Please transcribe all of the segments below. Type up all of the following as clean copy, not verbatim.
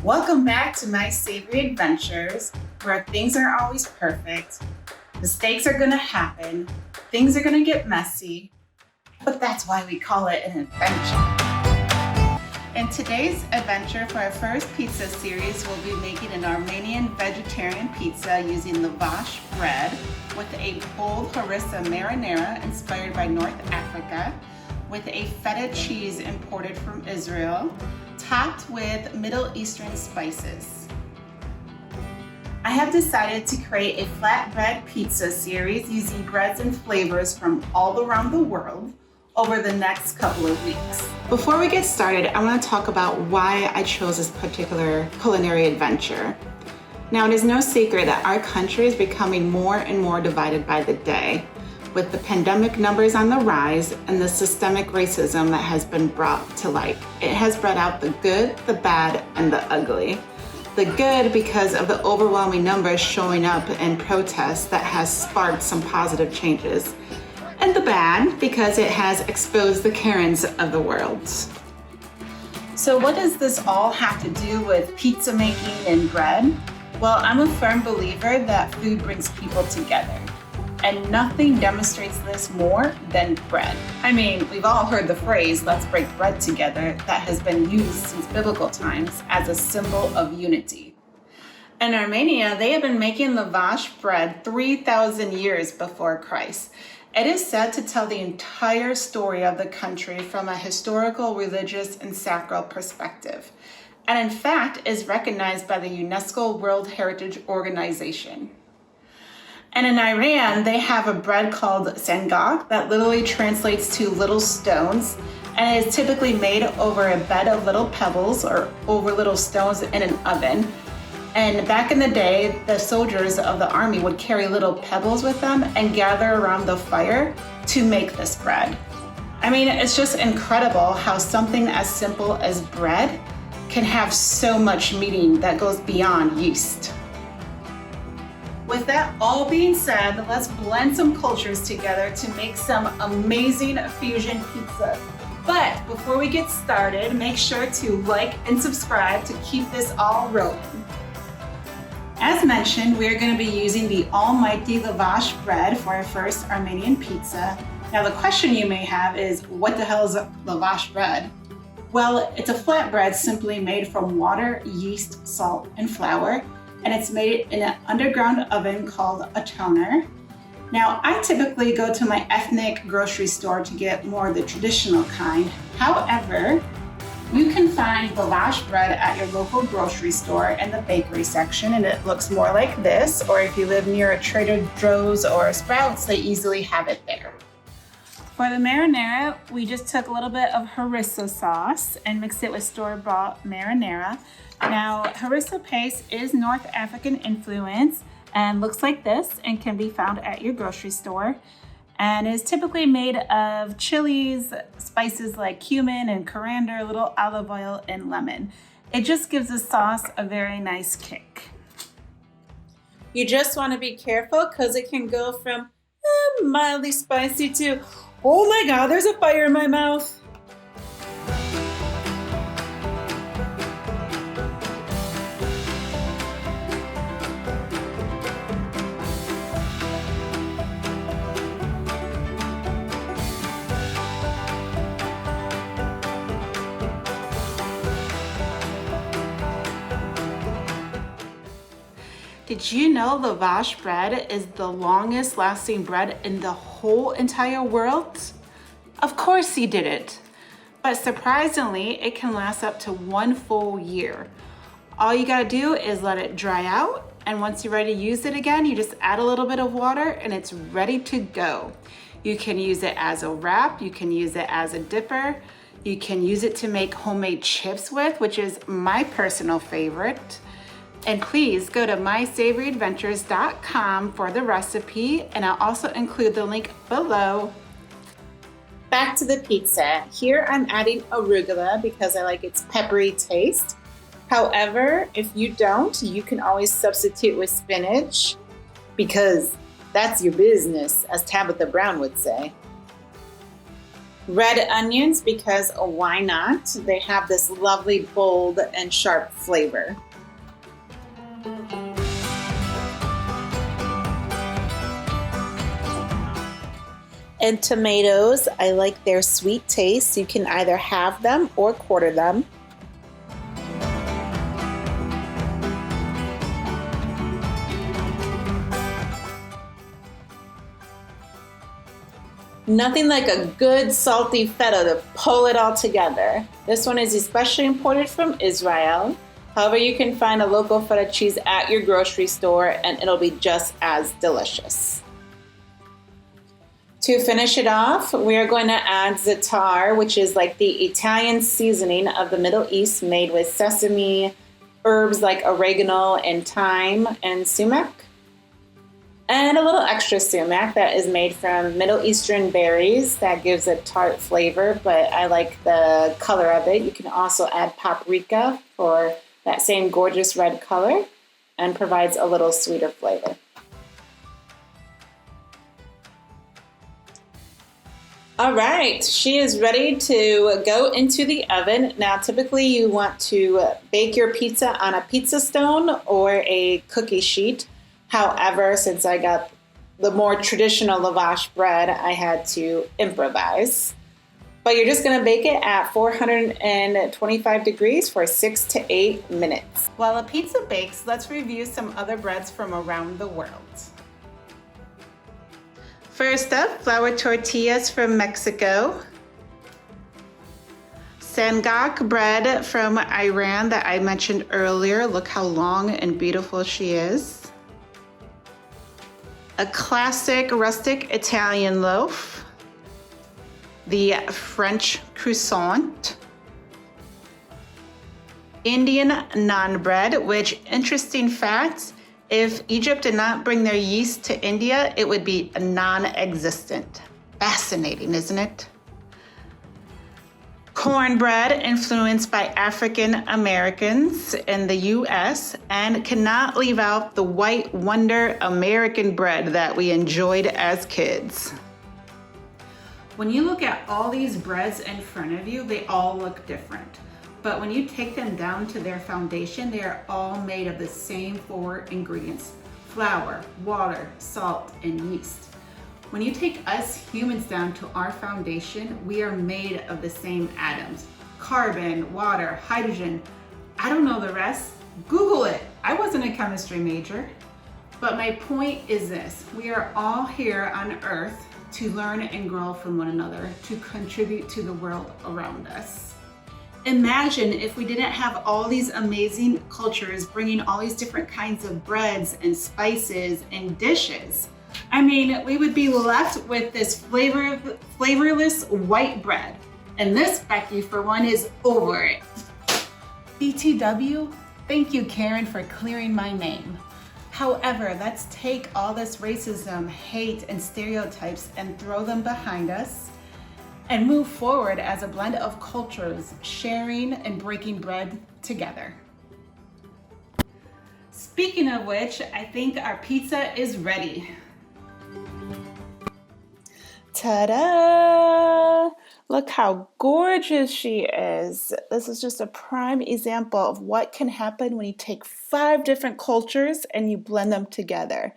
Welcome back to my Savory Adventures, where things aren't always perfect, mistakes are gonna happen, things are gonna get messy, but that's why we call it an adventure. In today's adventure for our first pizza series, we'll be making an Armenian vegetarian pizza using Lavash Bread with a bold harissa marinara inspired by North Africa, with a feta cheese imported from Israel, topped with Middle Eastern spices. I have decided to create a flatbread pizza series using breads and flavors from all around the world over the next couple of weeks. Before we get started, I want to talk about why I chose this particular culinary adventure. Now, it is no secret that our country is becoming more and more divided by the day, with the pandemic numbers on the rise and the systemic racism that has been brought to light. It has brought out the good, the bad, and the ugly. The good because of the overwhelming numbers showing up in protests that has sparked some positive changes. And the bad because it has exposed the Karens of the world. So what does this all have to do with pizza making and bread? Well, I'm a firm believer that food brings people together. And nothing demonstrates this more than bread. I mean, we've all heard the phrase, let's break bread together, that has been used since biblical times as a symbol of unity. In Armenia, they have been making lavash bread 3,000 years before Christ. It is said to tell the entire story of the country from a historical, religious, and sacral perspective. And in fact, is recognized by the UNESCO World Heritage Organization. And in Iran, they have a bread called sangak that literally translates to little stones, and it is typically made over a bed of little pebbles or over little stones in an oven. And back in the day, the soldiers of the army would carry little pebbles with them and gather around the fire to make this bread. I mean, it's just incredible how something as simple as bread can have so much meaning that goes beyond yeast. With that all being said, let's blend some cultures together to make some amazing fusion pizza. But before we get started, make sure to like and subscribe to keep this all rolling. As mentioned, we're going to be using the almighty lavash bread for our first Armenian pizza. Now the question you may have is, what the hell is lavash bread? Well, it's a flatbread simply made from water, yeast, salt, and flour. And it's made in an underground oven called a toner. Now, I typically go to my ethnic grocery store to get more of the traditional kind. However, you can find lavash bread at your local grocery store in the bakery section, and it looks more like this, or if you live near a Trader Joe's or a Sprouts, they easily have it there. For the marinara, we just took a little bit of harissa sauce and mixed it with store-bought marinara. Now, harissa paste is North African influence and looks like this and can be found at your grocery store, and is typically made of chilies, spices like cumin and coriander, a little olive oil, and lemon. It just gives the sauce a very nice kick. You just want to be careful because it can go from mildly spicy to, oh my God, there's a fire in my mouth. Did you know lavash bread is the longest lasting bread in the whole entire world? Of course you didn't. But surprisingly, it can last up to 1 full year. All you gotta do is let it dry out, and once you're ready to use it again, you just add a little bit of water and it's ready to go. You can use it as a wrap, you can use it as a dipper, you can use it to make homemade chips with, which is my personal favorite. And please go to mysavoryadventures.com for the recipe, and I'll also include the link below. Back to the pizza. Here I'm adding arugula because I like its peppery taste. However, if you don't, you can always substitute with spinach because that's your business, as Tabitha Brown would say. Red onions, because why not? They have this lovely, bold, and sharp flavor. And tomatoes, I like their sweet taste. You can either halve them or quarter them. Nothing like a good salty feta to pull it all together. This one is especially imported from Israel. However, you can find a local feta cheese at your grocery store and it'll be just as delicious. To finish it off, we are going to add za'atar, which is like the Italian seasoning of the Middle East, made with sesame, herbs like oregano and thyme and sumac. And a little extra sumac that is made from Middle Eastern berries that gives a tart flavor, but I like the color of it. You can also add paprika for that same gorgeous red color and provides a little sweeter flavor. All right, she is ready to go into the oven. Now, typically you want to bake your pizza on a pizza stone or a cookie sheet. However, since I got the more traditional lavash bread, I had to improvise. But you're just gonna bake it at 425 degrees for 6 to 8 minutes. While a pizza bakes, let's review some other breads from around the world. First up, flour tortillas from Mexico. Sangak bread from Iran that I mentioned earlier. Look how long and beautiful she is. A classic rustic Italian loaf. The French croissant. Indian naan bread, which, interesting fact, if Egypt did not bring their yeast to India, it would be non-existent. Fascinating, isn't it? Cornbread, influenced by African Americans in the US, and cannot leave out the white wonder American bread that we enjoyed as kids. When you look at all these breads in front of you, they all look different. But when you take them down to their foundation, they are all made of the same 4 ingredients: flour, water, salt, and yeast. When you take us humans down to our foundation, we are made of the same atoms: carbon, water, hydrogen. I don't know the rest. Google it. I wasn't a chemistry major. But my point is this: we are all here on Earth to learn and grow from one another, to contribute to the world around us. Imagine if we didn't have all these amazing cultures bringing all these different kinds of breads and spices and dishes. I mean, we would be left with this flavorless white bread. And this, Becky, for one, is over it. BTW, thank you, Karen, for clearing my name. However, let's take all this racism, hate, and stereotypes and throw them behind us and move forward as a blend of cultures, sharing and breaking bread together. Speaking of which, I think our pizza is ready. Ta-da! Look how gorgeous she is. This is just a prime example of what can happen when you take 5 different cultures and you blend them together.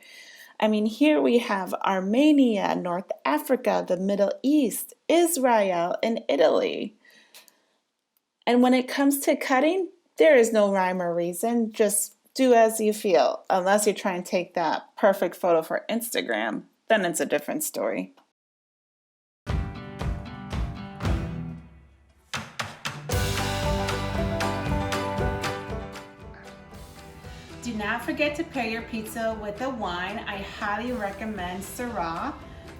I mean, here we have Armenia, North Africa, the Middle East, Israel, and Italy. And when it comes to cutting, there is no rhyme or reason. Just do as you feel, unless you're trying to take that perfect photo for Instagram. Then it's a different story. Do not forget to pair your pizza with a wine. I highly recommend Syrah.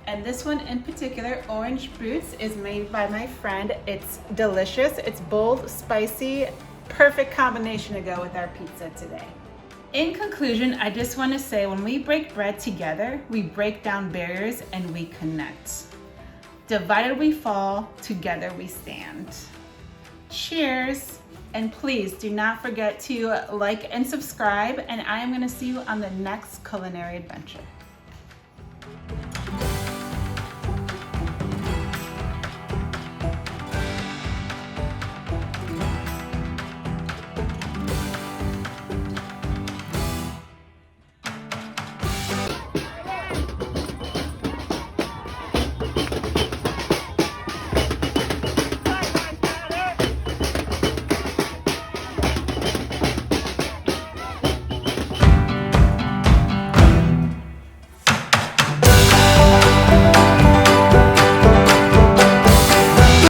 And this one in particular, Orange Boots, is made by my friend. It's delicious. It's bold, spicy, perfect combination to go with our pizza today. In conclusion, I just want to say when we break bread together, we break down barriers and we connect. Divided we fall, together we stand. Cheers! And please do not forget to like and subscribe, and I am going to see you on the next culinary adventure.